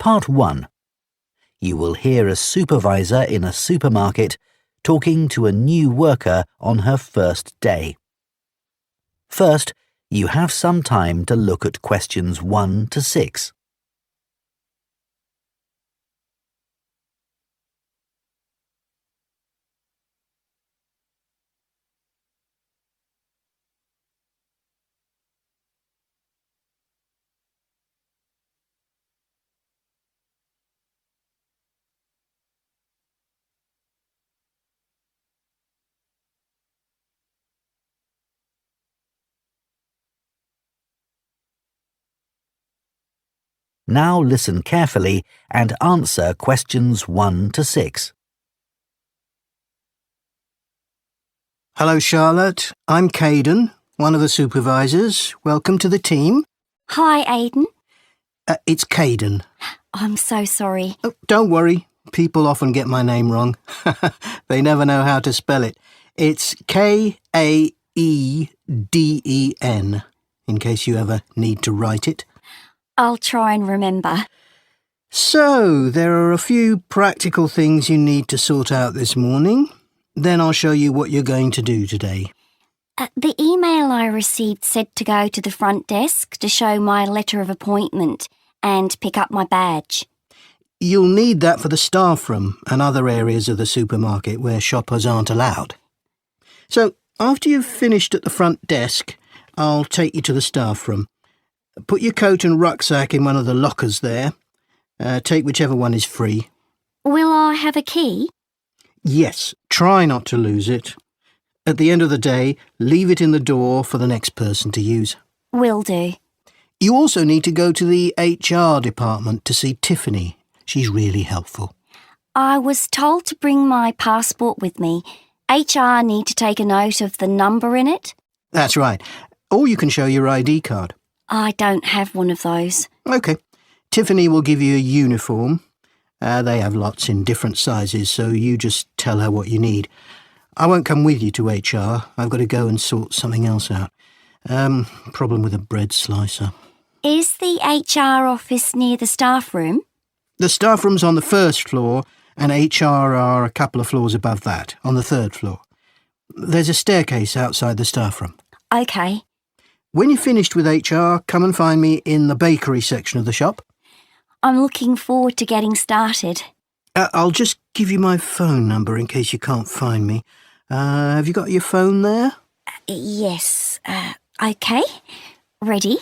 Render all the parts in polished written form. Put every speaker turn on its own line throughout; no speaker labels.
Part 1. You will hear a supervisor in a supermarket talking to a new worker on her first day. First, you have some time to look at questions 1 to 6. Now listen carefully and answer questions 1 to 6.
Hello, Charlotte. I'm Caden, one of the supervisors. Welcome to the team.
Hi, Aidan.
It's Caden.
I'm so sorry.
Oh, don't worry. People often get my name wrong. They never know how to spell it. It's Kaeden, in case you ever need to write it.
I'll try and remember.
So, there are a few practical things you need to sort out this morning. Then I'll show you what you're going to do today.
The email I received said to go to the front desk to show my letter of appointment and pick up my badge.
You'll need that for the staff room and other areas of the supermarket where shoppers aren't allowed. So, after you've finished at the front desk, I'll take you to the staff room. Put your coat and rucksack in one of the lockers there. Take whichever one is free.
Will I have a key?
Yes, try not to lose it. At the end of the day, leave it in the door for the next person to use.
Will do.
You also need to go to the HR department to see Tiffany. She's really helpful.
I was told to bring my passport with me. HR need to take a note of the number in it.
That's right. Or you can show your ID card.
I don't have one of those.
OK. Tiffany will give you a uniform. They have lots in different sizes, so you just tell her what you need. I won't come with you to HR. I've got to go and sort something else out. Problem with a bread slicer.
Is the HR office near the staff room?
The staff room's on the first floor, and HR are a couple of floors above that, on the third floor. There's a staircase outside the staff room.
OK.
When you're finished with HR, come and find me in the bakery section of the shop.
I'm looking forward to getting started.
I'll just give you my phone number in case you can't find me. Have you got your phone there?
Yes. OK. Ready?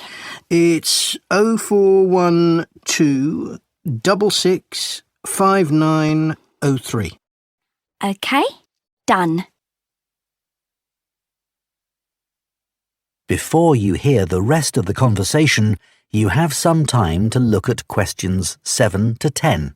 It's 0412 66 5903.
OK. Done.
Before you hear the rest of the conversation, you have some time to look at questions 7 to 10.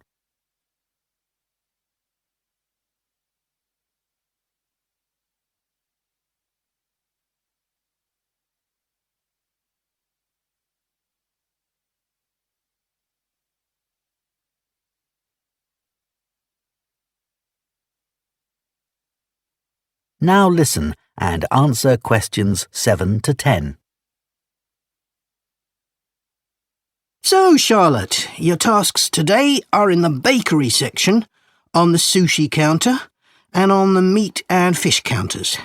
Now listen and answer questions 7 to 10.
So, Charlotte, your tasks today are in the bakery section, on the sushi counter, and on the meat and fish counters.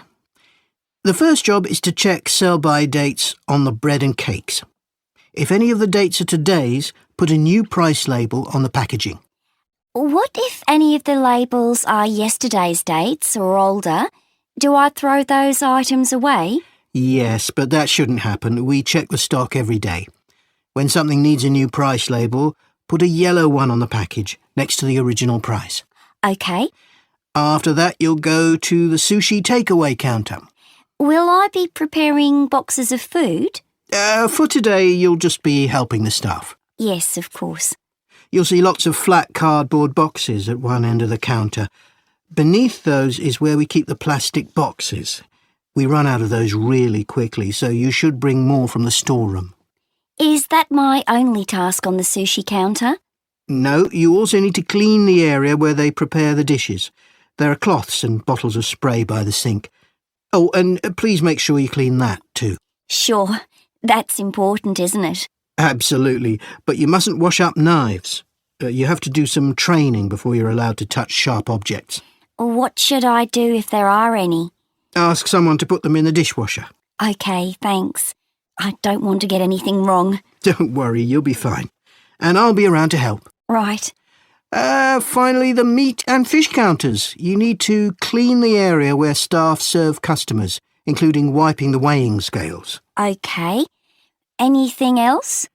The first job is to check sell-by dates on the bread and cakes. If any of the dates are today's, put a new price label on the packaging.
What if any of the labels are yesterday's dates or older? Do I throw those items away?
Yes, but that shouldn't happen. We check the stock every day. When something needs a new price label, put a yellow one on the package, next to the original price.
OK.
After that, you'll go to the sushi takeaway counter.
Will I be preparing boxes of food?
For today, you'll just be helping the staff.
Yes, of course.
You'll see lots of flat cardboard boxes at one end of the counter. Beneath those is where we keep the plastic boxes. We run out of those really quickly, so you should bring more from the storeroom.
Is that my only task on the sushi counter?
No, you also need to clean the area where they prepare the dishes. There are cloths and bottles of spray by the sink. Oh, and please make sure you clean that too.
Sure. That's important, isn't it?
Absolutely, but you mustn't wash up knives. You have to do some training before you're allowed to touch sharp objects.
What should I do if there are any?
Ask someone to put them in the dishwasher.
OK, thanks. I don't want to get anything wrong.
Don't worry, you'll be fine. And I'll be around to help.
Right.
Finally, the meat and fish counters. You need to clean the area where staff serve customers, including wiping the weighing scales.
OK. Anything else?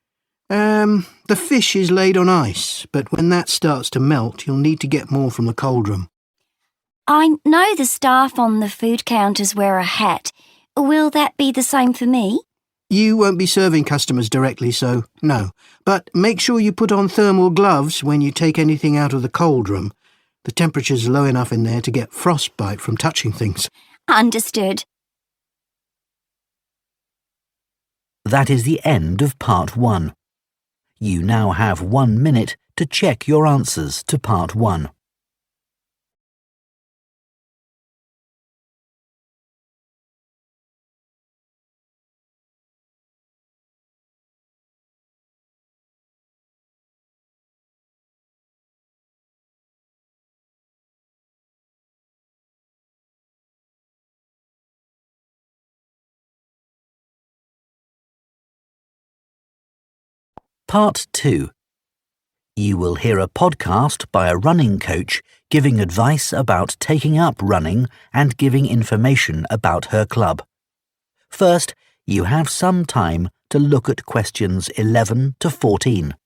The fish is laid on ice, but when that starts to melt, you'll need to get more from the cold room.
I know the staff on the food counters wear a hat. Will that be the same for me?
You won't be serving customers directly, so no. But make sure you put on thermal gloves when you take anything out of the cold room. The temperature's low enough in there to get frostbite from touching things.
Understood.
That is the end of part 1. You now have 1 minute to check your answers to part 1. Part 2. You will hear a podcast by a running coach giving advice about taking up running and giving information about her club. First, you have some time to look at questions 11 to 14.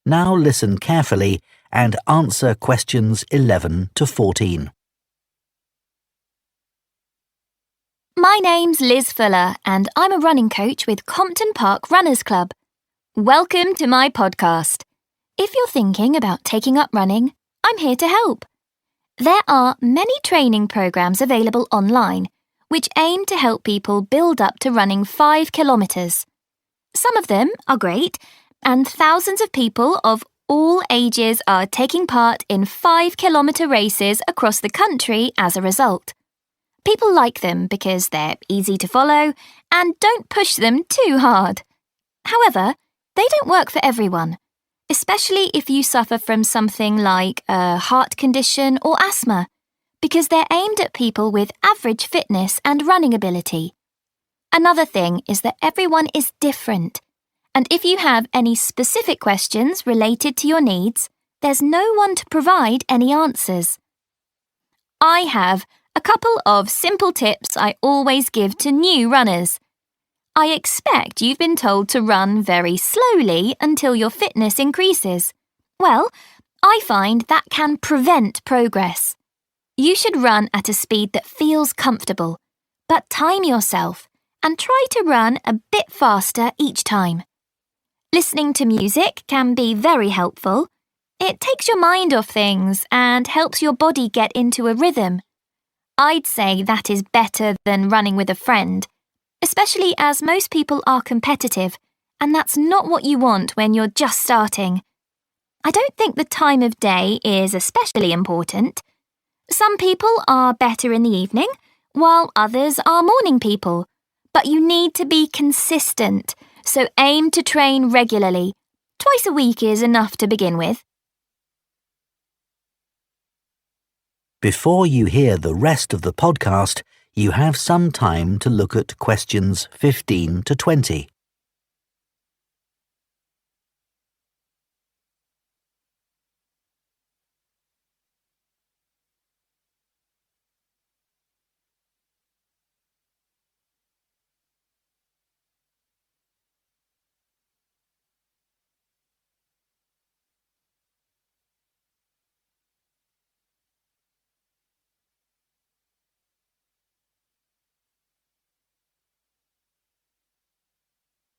Now listen carefully and answer questions 11 to 14.
My name's Liz Fuller and I'm a running coach with Compton Park Runners Club. Welcome to my podcast. If you're thinking about taking up running, I'm here to help. There are many training programs available online which aim to help people build up to running 5 kilometres. Some of them are great, and thousands of people of all ages are taking part in 5-kilometre races across the country as a result. People like them because they're easy to follow and don't push them too hard. However, they don't work for everyone, especially if you suffer from something like a heart condition or asthma, because they're aimed at people with average fitness and running ability. Another thing is that everyone is different. And if you have any specific questions related to your needs, there's no one to provide any answers. I have a couple of simple tips I always give to new runners. I expect you've been told to run very slowly until your fitness increases. Well, I find that can prevent progress. You should run at a speed that feels comfortable, but time yourself and try to run a bit faster each time. Listening to music can be very helpful. It takes your mind off things and helps your body get into a rhythm. I'd say that is better than running with a friend, especially as most people are competitive, and that's not what you want when you're just starting. I don't think the time of day is especially important. Some people are better in the evening, while others are morning people. But you need to be consistent, so aim to train regularly. Twice a week is enough to begin with.
Before you hear the rest of the podcast, you have some time to look at questions 15 to 20.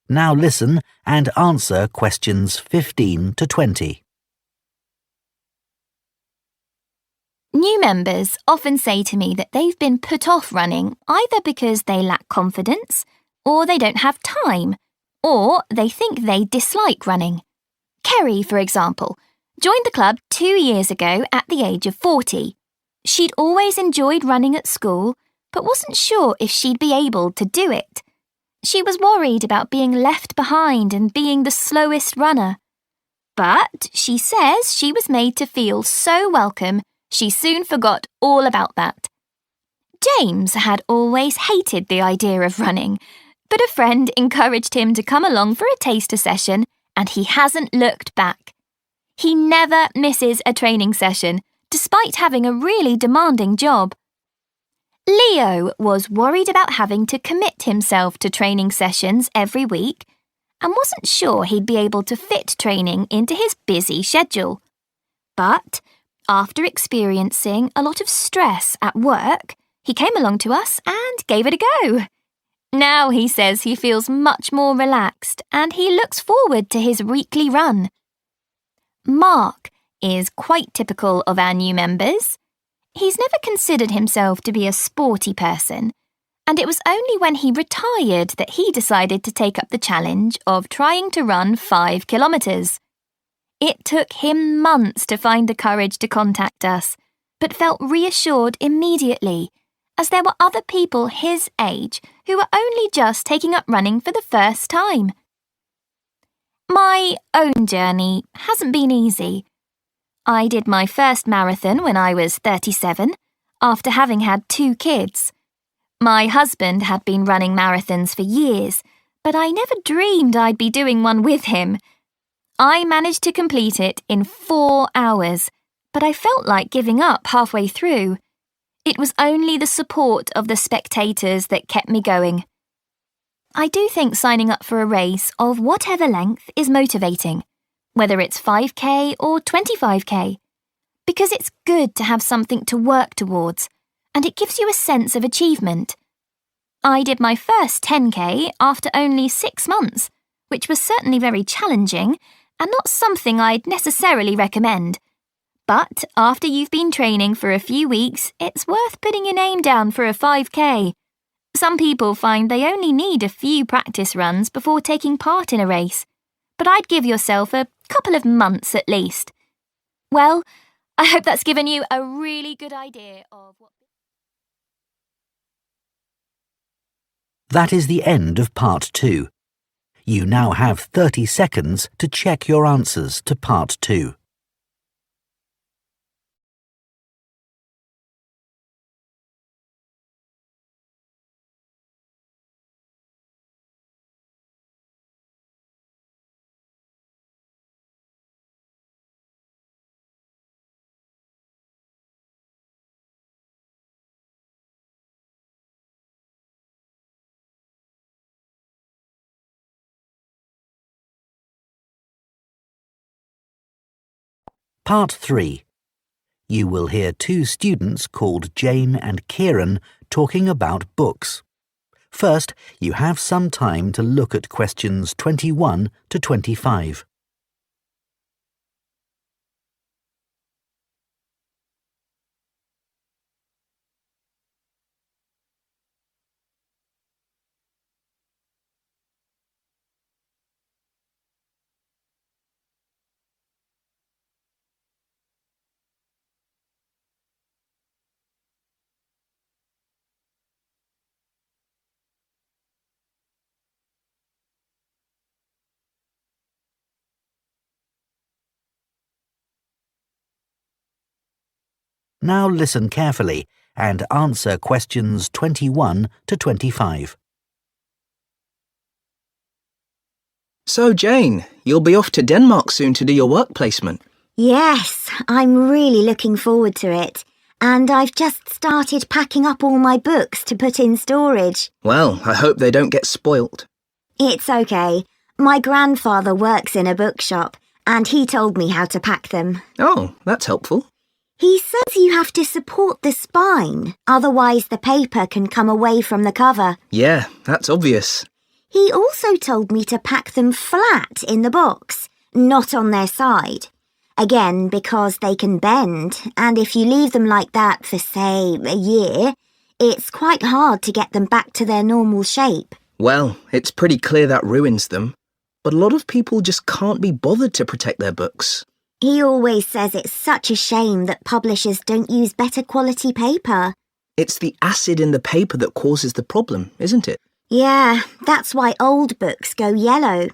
Now listen and answer questions 15 to 20.
New members often say to me that they've been put off running either because they lack confidence, or they don't have time, or they think they dislike running. Kerry, for example, joined the club 2 years ago at the age of 40. She'd always enjoyed running at school, but wasn't sure if she'd be able to do it. She was worried about being left behind and being the slowest runner. But she says she was made to feel so welcome, she soon forgot all about that. James had always hated the idea of running, but a friend encouraged him to come along for a taster session, and he hasn't looked back. He never misses a training session, despite having a really demanding job. Leo was worried about having to commit himself to training sessions every week and wasn't sure he'd be able to fit training into his busy schedule. But after experiencing a lot of stress at work, he came along to us and gave it a go. Now he says he feels much more relaxed and he looks forward to his weekly run. Mark is quite typical of our new members. He's never considered himself to be a sporty person, and it was only when he retired that he decided to take up the challenge of trying to run 5 kilometres. It took him months to find the courage to contact us, but felt reassured immediately, as there were other people his age who were only just taking up running for the first time. My own journey hasn't been easy. I did my first marathon when I was 37, after having had 2 kids. My husband had been running marathons for years, but I never dreamed I'd be doing one with him. I managed to complete it in 4 hours, but I felt like giving up halfway through. It was only the support of the spectators that kept me going. I do think signing up for a race of whatever length is motivating, whether it's 5k or 25k, because it's good to have something to work towards, and it gives you a sense of achievement. I did my first 10k after only 6 months, which was certainly very challenging and not something I'd necessarily recommend. But after you've been training for a few weeks, it's worth putting your name down for a 5k. Some people find they only need a few practice runs before taking part in a race, but I'd give yourself a couple of months at least. Well, I hope that's given you a really good idea of what...
That is the end of part 2. You now have 30 seconds to check your answers to part 2. Part 3. You will hear 2 students called Jane and Kieran talking about books. First, you have some time to look at questions 21 to 25. Now listen carefully and answer questions 21 to 25.
So, Jane, you'll be off to Denmark soon to do your work placement.
Yes, I'm really looking forward to it. And I've just started packing up all my books to put in storage.
Well, I hope they don't get spoilt.
It's okay. My grandfather works in a bookshop and he told me how to pack them.
Oh, that's helpful.
He says you have to support the spine, otherwise the paper can come away from the cover.
Yeah, that's obvious.
He also told me to pack them flat in the box, not on their side. Again, because they can bend, and if you leave them like that for, say, a year, it's quite hard to get them back to their normal shape.
Well, it's pretty clear that ruins them. But a lot of people just can't be bothered to protect their books.
He always says it's such a shame that publishers don't use better quality paper.
It's the acid in the paper that causes the problem, isn't it?
Yeah, that's why old books go yellow.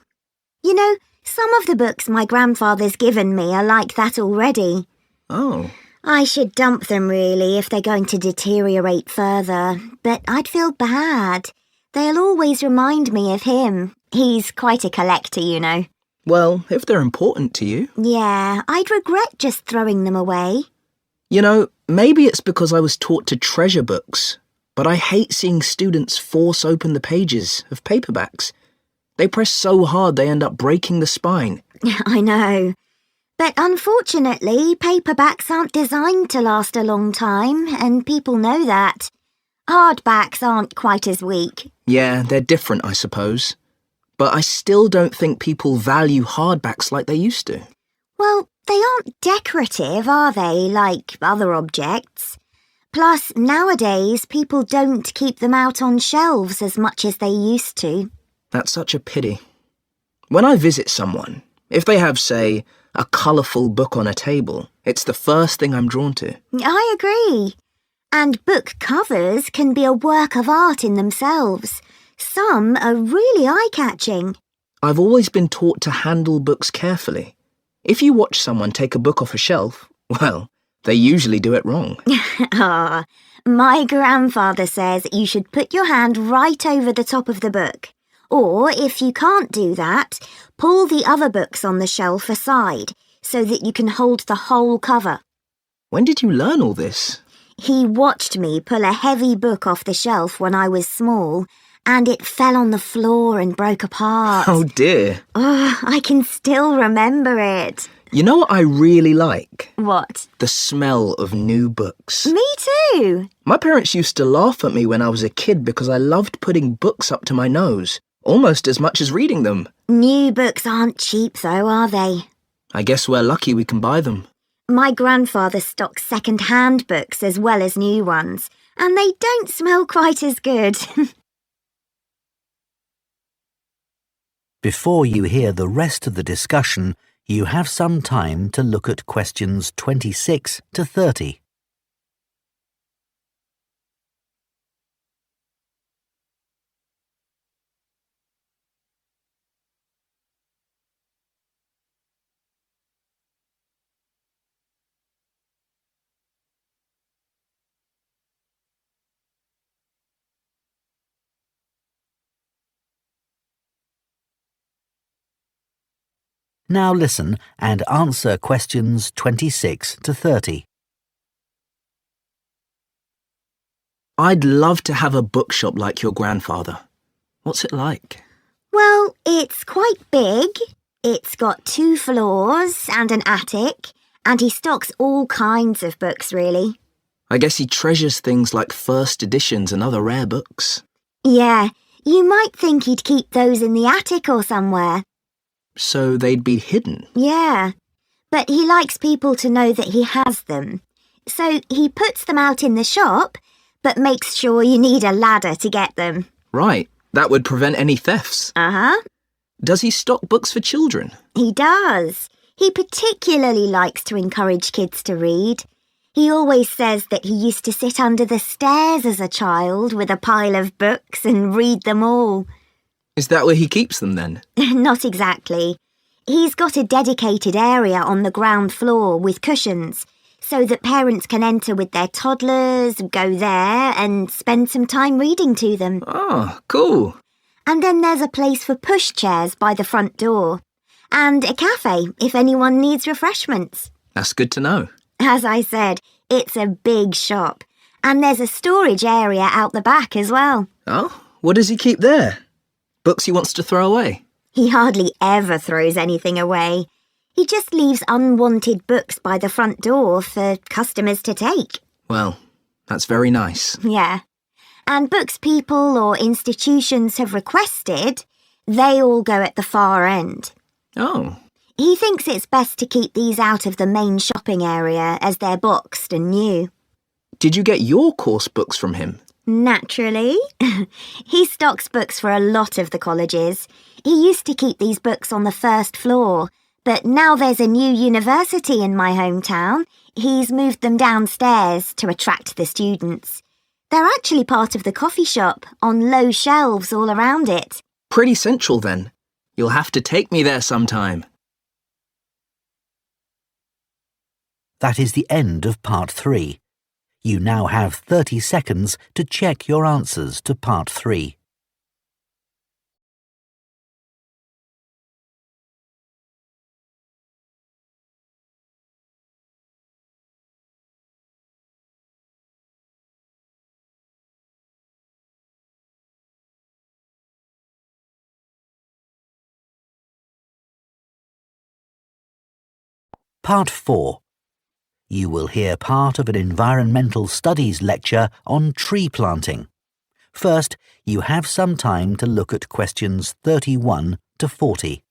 You know, some of the books my grandfather's given me are like that already.
Oh.
I should dump them really if they're going to deteriorate further, but I'd feel bad. They'll always remind me of him. He's quite a collector, you know.
Well, if they're important to you.
Yeah, I'd regret just throwing them away.
You know, maybe it's because I was taught to treasure books, but I hate seeing students force open the pages of paperbacks. They press so hard they end up breaking the spine.
I know. But unfortunately, paperbacks aren't designed to last a long time, and people know that. Hardbacks aren't quite as weak.
Yeah, they're different, I suppose. But I still don't think people value hardbacks like they used to.
Well, they aren't decorative, are they, like other objects? Plus, nowadays, people don't keep them out on shelves as much as they used to.
That's such a pity. When I visit someone, if they have, say, a colourful book on a table, it's the first thing I'm drawn to.
I agree. And book covers can be a work of art in themselves. Some are really eye-catching.
I've always been taught to handle books carefully. If you watch someone take a book off a shelf, well, they usually do it wrong.
Ah, my grandfather says you should put your hand right over the top of the book. Or, if you can't do that, pull the other books on the shelf aside so that you can hold the whole cover.
When did you learn all this?
He watched me pull a heavy book off the shelf when I was small, and it fell on the floor and broke apart.
Oh dear.
Oh, I can still remember it.
You know what I really like?
What?
The smell of new books.
Me too.
My parents used to laugh at me when I was a kid because I loved putting books up to my nose, almost as much as reading them.
New books aren't cheap though, are they?
I guess we're lucky we can buy them.
My grandfather stocks second-hand books as well as new ones, and they don't smell quite as good.
Before you hear the rest of the discussion, you have some time to look at questions 26 to 30. Now listen and answer questions 26 to 30.
I'd love to have a bookshop like your grandfather. What's it like?
Well, it's quite big. It's got 2 floors and an attic, and he stocks all kinds of books, really.
I guess he treasures things like first editions and other rare books.
Yeah, you might think he'd keep those in the attic or somewhere.
So they'd be hidden?
Yeah, but he likes people to know that he has them. So he puts them out in the shop, but makes sure you need a ladder to get them.
Right, that would prevent any thefts.
Uh-huh.
Does he stock books for children?
He does. He particularly likes to encourage kids to read. He always says that he used to sit under the stairs as a child with a pile of books and read them all.
Is that where he keeps them then?
Not exactly. He's got a dedicated area on the ground floor with cushions, so that parents can enter with their toddlers, go there and spend some time reading to them.
Oh, cool.
And then there's a place for pushchairs by the front door, and a cafe if anyone needs refreshments.
That's good to know.
As I said, it's a big shop, and there's a storage area out the back as well.
Oh, what does he keep there? Books he wants to throw away?
He hardly ever throws anything away. He just leaves unwanted books by the front door for customers to take.
Well, that's very nice.
Yeah. And books people or institutions have requested, they all go at the far end.
Oh.
He thinks it's best to keep these out of the main shopping area as they're boxed and new.
Did you get your course books from him?
Naturally. He stocks books for a lot of the colleges. He used to keep these books on the first floor, but now there's a new university in my hometown. He's moved them downstairs to attract the students. They're actually part of the coffee shop, on low shelves all around it.
Pretty central then. You'll have to take me there sometime.
That is the end of Part 3. You now have 30 seconds to check your answers to Part 3. Part 4. You will hear part of an environmental studies lecture on tree planting. First, you have some time to look at questions 31 to 40.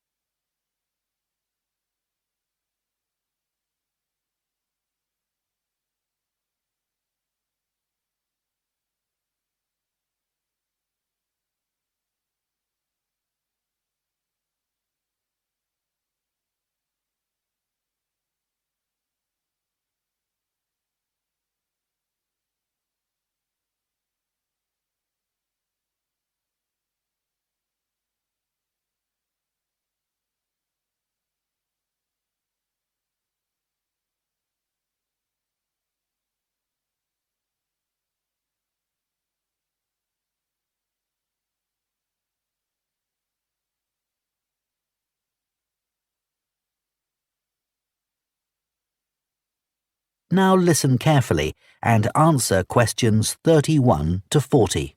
Now listen carefully and answer questions 31 to 40.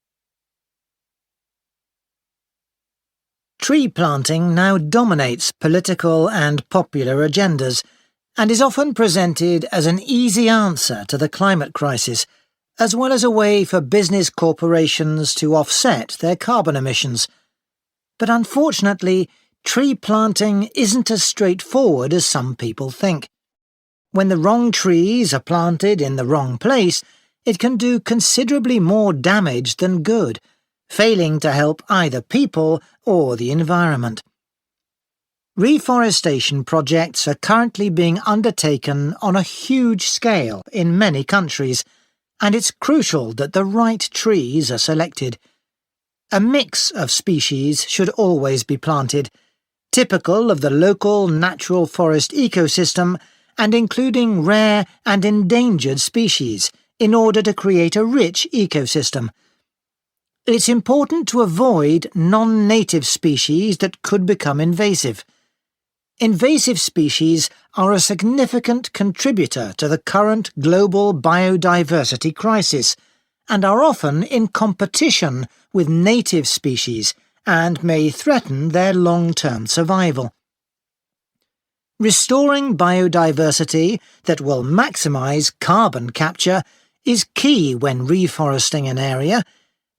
Tree planting now dominates political and popular agendas and is often presented as an easy answer to the climate crisis, as well as a way for business corporations to offset their carbon emissions. But unfortunately, tree planting isn't as straightforward as some people think. When the wrong trees are planted in the wrong place, it can do considerably more damage than good, failing to help either people or the environment. Reforestation projects are currently being undertaken on a huge scale in many countries, and it's crucial that the right trees are selected. A mix of species should always be planted, typical of the local natural forest ecosystem and including rare and endangered species, in order to create a rich ecosystem. It's important to avoid non-native species that could become invasive. Invasive species are a significant contributor to the current global biodiversity crisis and are often in competition with native species and may threaten their long-term survival. Restoring biodiversity that will maximise carbon capture is key when reforesting an area,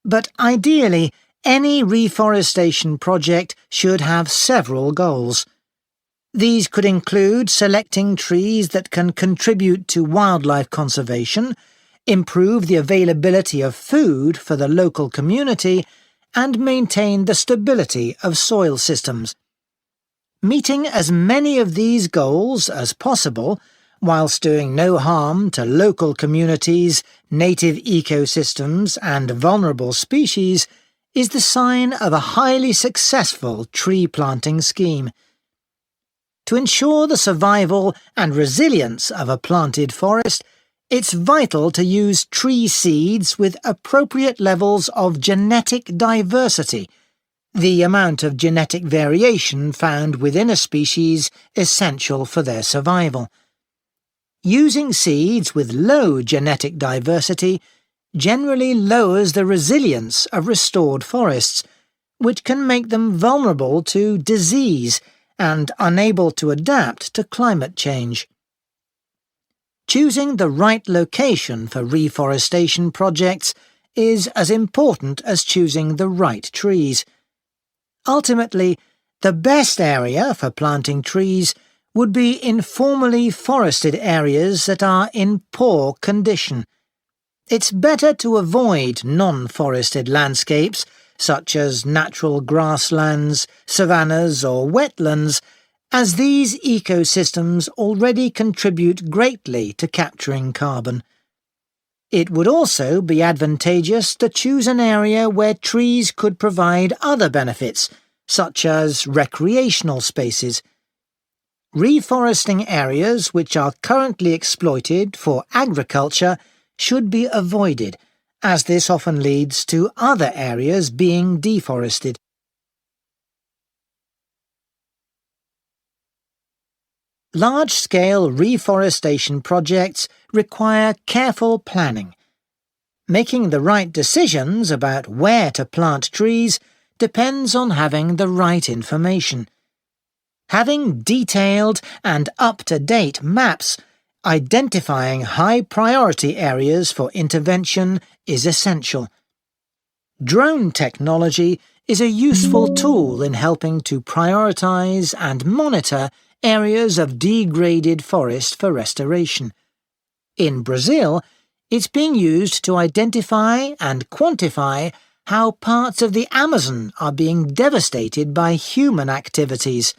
but ideally any reforestation project should have several goals. These could include selecting trees that can contribute to wildlife conservation, improve the availability of food for the local community, and maintain the stability of soil systems. Meeting as many of these goals as possible, whilst doing no harm to local communities, native ecosystems, and vulnerable species, is the sign of a highly successful tree planting scheme. To ensure the survival and resilience of a planted forest, it's vital to use tree seeds with appropriate levels of genetic diversity, the amount of genetic variation found within a species essential for their survival. Using seeds with low genetic diversity generally lowers the resilience of restored forests, which can make them vulnerable to disease and unable to adapt to climate change. Choosing the right location for reforestation projects is as important as choosing the right trees. Ultimately, the best area for planting trees would be informally forested areas that are in poor condition. It's better to avoid non-forested landscapes such as natural grasslands, savannas or wetlands, as these ecosystems already contribute greatly to capturing carbon. It would also be advantageous to choose an area where trees could provide other benefits, such as recreational spaces. Reforesting areas which are currently exploited for agriculture should be avoided, as this often leads to other areas being deforested. Large-scale reforestation projects require careful planning. Making the right decisions about where to plant trees depends on having the right information. Having detailed and up-to-date maps identifying high-priority areas for intervention is essential. Drone technology is a useful tool in helping to prioritise and monitor areas of degraded forest for restoration. In Brazil, it's being used to identify and quantify how parts of the Amazon are being devastated by human activities,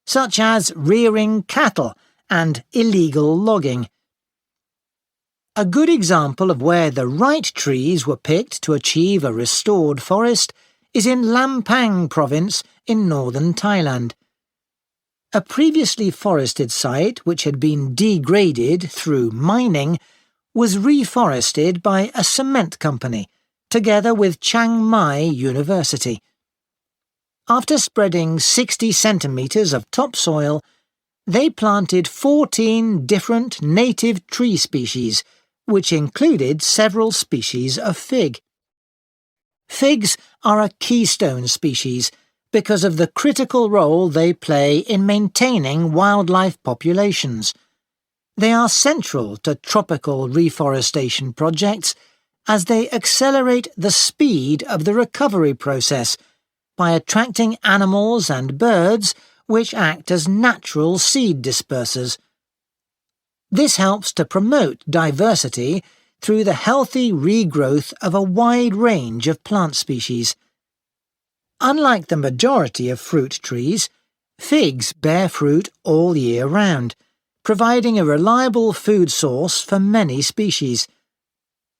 such as rearing cattle and illegal logging. A good example of where the right trees were picked to achieve a restored forest is in Lampang province in northern Thailand. A previously forested site which had been degraded through mining was reforested by a cement company, together with Chiang Mai University. After spreading 60 centimetres of topsoil, they planted 14 different native tree species, which included several species of fig. Figs are a keystone species because of the critical role they play in maintaining wildlife populations. They are central to tropical reforestation projects as they accelerate the speed of the recovery process by attracting animals and birds which act as natural seed dispersers. This helps to promote diversity through the healthy regrowth of a wide range of plant species. Unlike the majority of fruit trees, figs bear fruit all year round, providing a reliable food source for many species.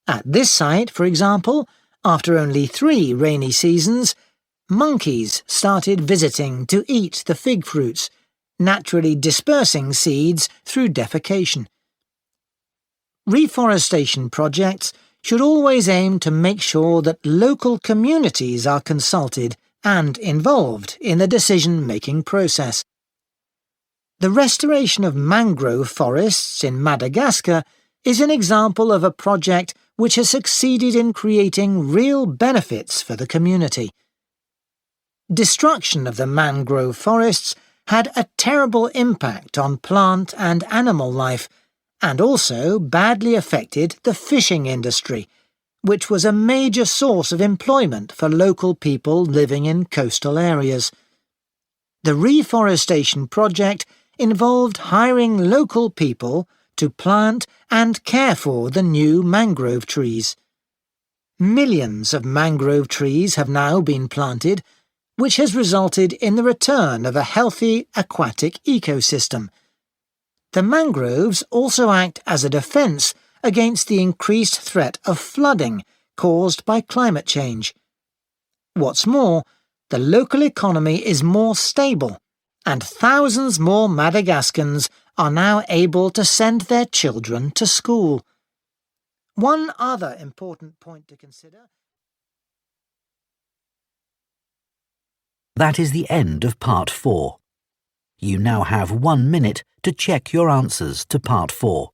At this site, for example, after only 3 rainy seasons, monkeys started visiting to eat the fig fruits, naturally dispersing seeds through defecation. Reforestation projects should always aim to make sure that local communities are consulted and involved in the decision-making process. The restoration of mangrove forests in Madagascar is an example of a project which has succeeded in creating real benefits for the community. Destruction of the mangrove forests had a terrible impact on plant and animal life, and also badly affected the fishing industry, which was a major source of employment for local people living in coastal areas. The reforestation project involved hiring local people to plant and care for the new mangrove trees. Millions of mangrove trees have now been planted, which has resulted in the return of a healthy aquatic ecosystem. The mangroves also act as a defence against the increased threat of flooding caused by climate change. What's more, the local economy is more stable, and thousands more Madagascans are now able to send their children to school. One other important point to consider.
That is the end of part 4. You now have 1 minute to check your answers to part 4.